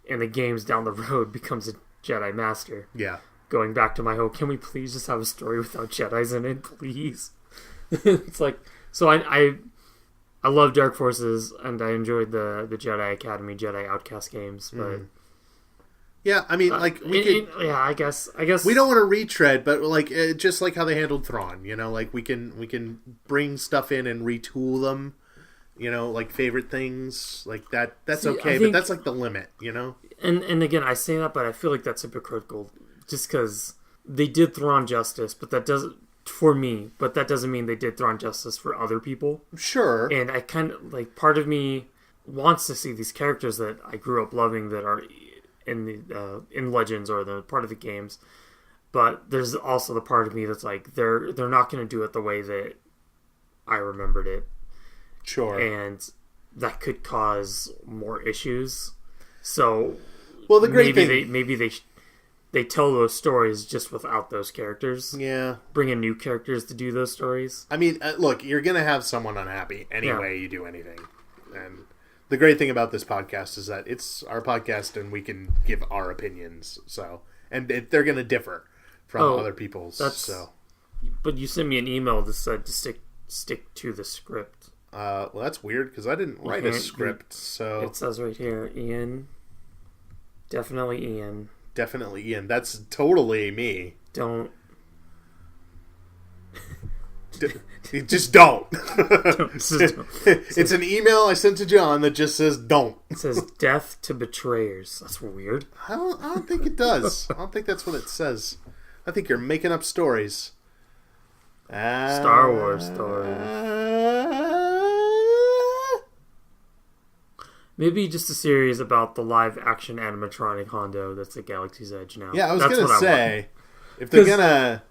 in the games down the road becomes a Jedi Master. Yeah. Going back to my whole, can we please just have a story without Jedis in it, please? It's so I love Dark Forces, and I enjoyed the Jedi Academy, Jedi Outcast games, but... Yeah, I mean, I guess we don't want to retread, but just like how they handled Thrawn, we can bring stuff in and retool them, favorite things like that. That's okay, but that's the limit, And again, I say that, but I feel like that's hypocritical, just because they did Thrawn justice, but that doesn't for me. But that doesn't mean they did Thrawn justice for other people. Sure. And I kind of part of me wants to see these characters that I grew up loving that are in Legends or the part of the games, but there's also the part of me that's they're not going to do it the way that I remembered it. Sure. And that could cause more issues. So, well, the great thing maybe they tell those stories just without those characters. Yeah. Bring in new characters to do those stories. I mean, look, you're going to have someone unhappy any way you do anything, and the great thing about this podcast is that it's our podcast and we can give our opinions. So, and they're going to differ from other people's. But you sent me an email that said to stick to the script. Well, that's weird because I didn't write a script. So it says right here, Ian. Definitely Ian. Definitely Ian. That's totally me. Don't. Just don't. It's an email I sent to John that just says don't. It says death to betrayers. That's weird. I don't think it does. I don't think that's what it says. I think you're making up stories. Star Wars story. Maybe just a series about the live action animatronic Hondo that's at Galaxy's Edge now. Yeah, I was going to say, if they're going to...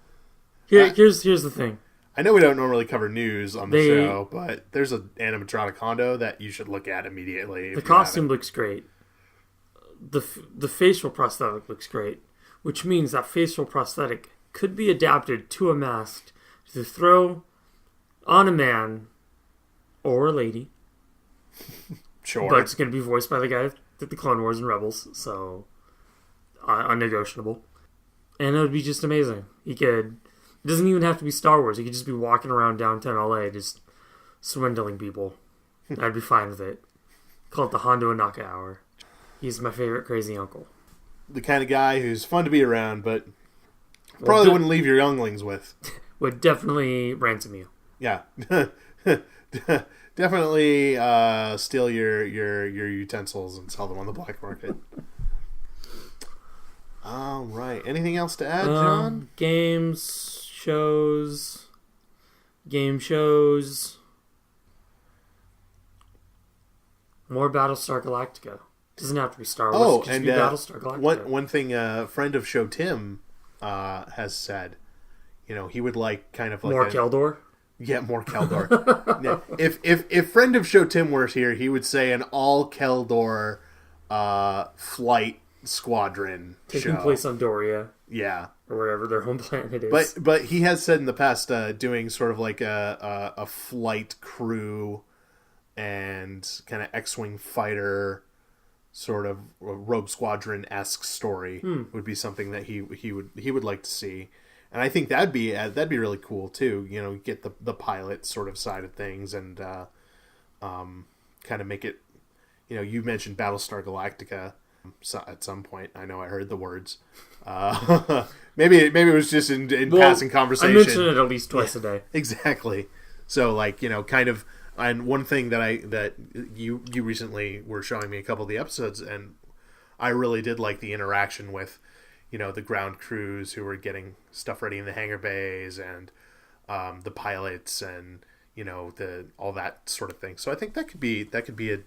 Here's the thing. I know we don't normally cover news on the show, but there's an animatronic Hondo that you should look at immediately. The costume looks great. The facial prosthetic looks great, which means that facial prosthetic could be adapted to a mask to throw on a man or a lady. Sure. But it's going to be voiced by the guy that did the Clone Wars and Rebels, so unnegotiable. And it would be just amazing. It doesn't even have to be Star Wars. He could just be walking around downtown LA just swindling people. I'd be fine with it. Call it the Hondo Anaka Hour. He's my favorite crazy uncle. The kind of guy who's fun to be around, but probably wouldn't leave your younglings with. Would definitely ransom you. Yeah. Definitely steal your utensils and sell them on the black market. All right. Anything else to add, John? Game shows. More Battlestar Galactica. Doesn't have to be Star Wars. Oh, it can and just be Battlestar Galactica. one thing a friend of show Tim has said, he would like kind of like more Keldor. Yeah, more Keldor. Yeah. If friend of show Tim were here, he would say an all Keldor flight squadron taking show. place on Doria. Yeah, or wherever their home planet is. But he has said in the past doing sort of like a flight crew and kind of X-wing fighter sort of Rogue Squadron-esque story would be something that he would like to see. And I think that'd be really cool too. Get the pilot sort of side of things and kind of make it. You mentioned Battlestar Galactica at some point. I know I heard the words. Maybe it was just in passing conversation. I mention it at least twice a day. Exactly. So kind of. And one thing that you recently were showing me a couple of the episodes, and I really did like the interaction with. The ground crews who were getting stuff ready in the hangar bays and the pilots and, all that sort of thing. So I think that could be a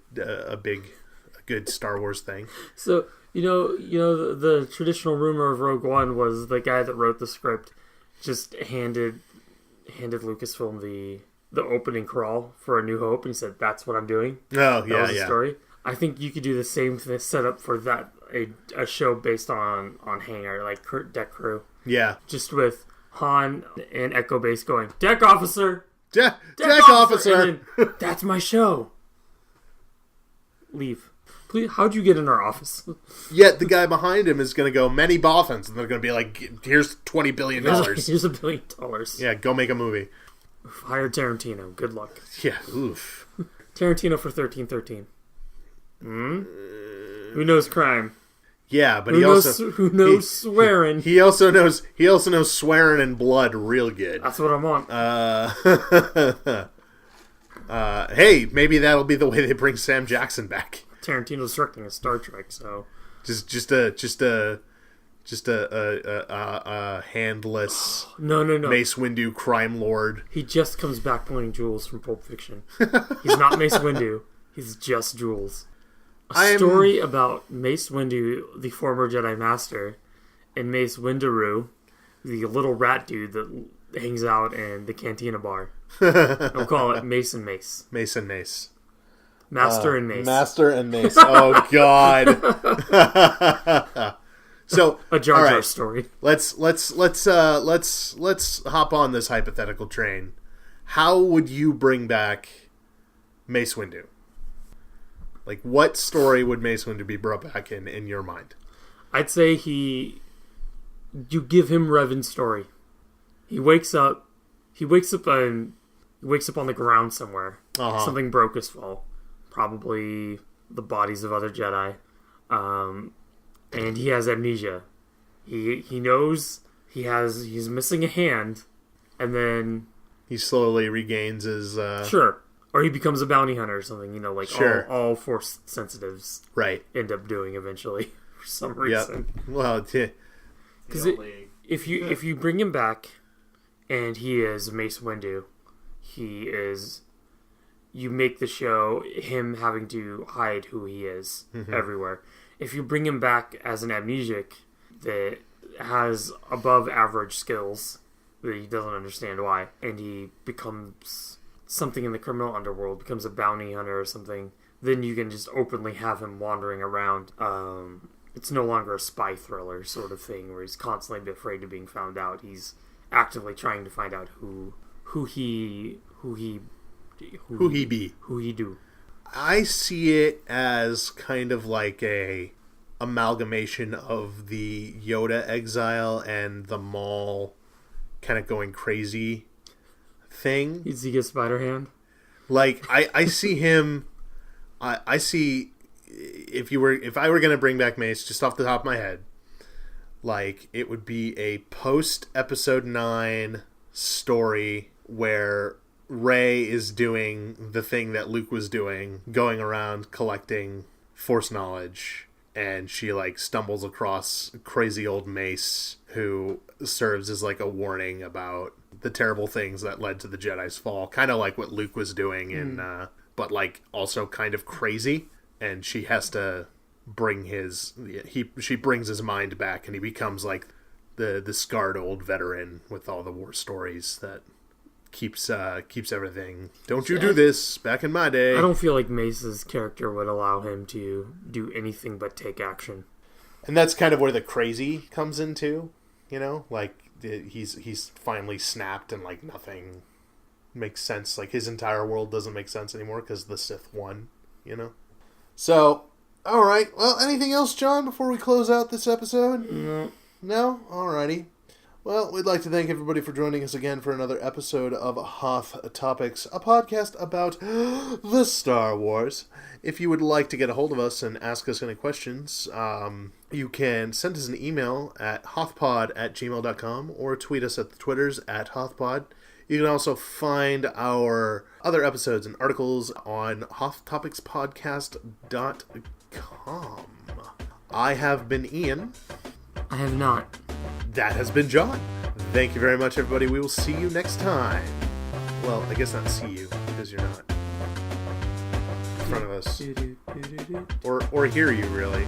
good Star Wars thing. So, the traditional rumor of Rogue One was the guy that wrote the script just handed Lucasfilm the opening crawl for A New Hope, and he said, "That's what I'm doing." Oh, that was the story. I think you could do the same setup for that. A show based on hangar, like deck crew. Yeah. Just with Han and Echo Base going, "Deck officer! Deck officer! And then, that's my show. Leave. Please, how'd you get in our office? Yet the guy behind him is going to go, "Many boffins," and they're going to be like, "Here's $20 billion. Here's $1 billion. Yeah, go make a movie. Hire Tarantino. Good luck. Yeah, oof. Tarantino for 1313. Who knows crime? Yeah, but who knows swearing? He also knows swearing and blood real good. That's what I want. Hey, maybe that'll be the way they bring Sam Jackson back. Tarantino's directing a Star Trek, so just a handless no Mace Windu crime lord. He just comes back pointing Jules from Pulp Fiction. He's not Mace Windu. He's just Jules. A story about Mace Windu, the former Jedi Master, and Mace Windu, the little rat dude that hangs out in the Cantina bar. We'll call it Mace and Mace. Mace and Mace. Master and Mace. Master and Mace. Oh God. So a Jar Jar story. Let's hop on this hypothetical train. How would you bring back Mace Windu? Like, what story would Mace Windu be brought back in your mind? I'd say you give him Revan's story. He wakes up on the ground somewhere. Uh-huh. Something broke his fall. Probably the bodies of other Jedi. And he has amnesia. He knows he's missing a hand, and then he slowly regains his sure. Or he becomes a bounty hunter or something, like sure. all Force sensitives end up doing eventually for some reason. Yep. Well, because if you bring him back and he is Mace Windu, you make the show him having to hide who he is everywhere. If you bring him back as an amnesiac that has above average skills that he doesn't understand why, and he becomes something in the criminal underworld, becomes a bounty hunter or something, then you can just openly have him wandering around. It's no longer a spy thriller sort of thing where he's constantly afraid of being found out. He's actively trying to find out who he do. I see it as kind of like a amalgamation of the Yoda exile and the Maul kind of going crazy thing. Is he a spider hand? Like I see him. I see if I were gonna bring back Mace just off the top of my head, like it would be a post Episode 9 story where Rey is doing the thing that Luke was doing, going around collecting Force knowledge, and she like stumbles across crazy old Mace who serves as like a warning about the terrible things that led to the Jedi's fall, kind of like what Luke was doing in but like also kind of crazy, and she has to bring she brings his mind back, and he becomes like the scarred old veteran with all the war stories that keeps everything. Don't you do this? Back in my day. I don't feel like Mace's character would allow him to do anything but take action. And that's kind of where the crazy comes into, you know, like he's finally snapped and like nothing makes sense. Like his entire world doesn't make sense anymore because the Sith won, you know. So, all right. Well, anything else, John, before we close out this episode? No? Alrighty. Well, we'd like to thank everybody for joining us again for another episode of Hoth Topics, a podcast about the Star Wars. If you would like to get a hold of us and ask us any questions, you can send us an email at hothpod@gmail.com or tweet us at the Twitters at hothpod. You can also find our other episodes and articles on hothtopicspodcast.com. I have been Ian. I have not. That has been John. Thank you very much, everybody. We will see you next time. Well, I guess not see you, because you're not in front of us. Or hear you, really.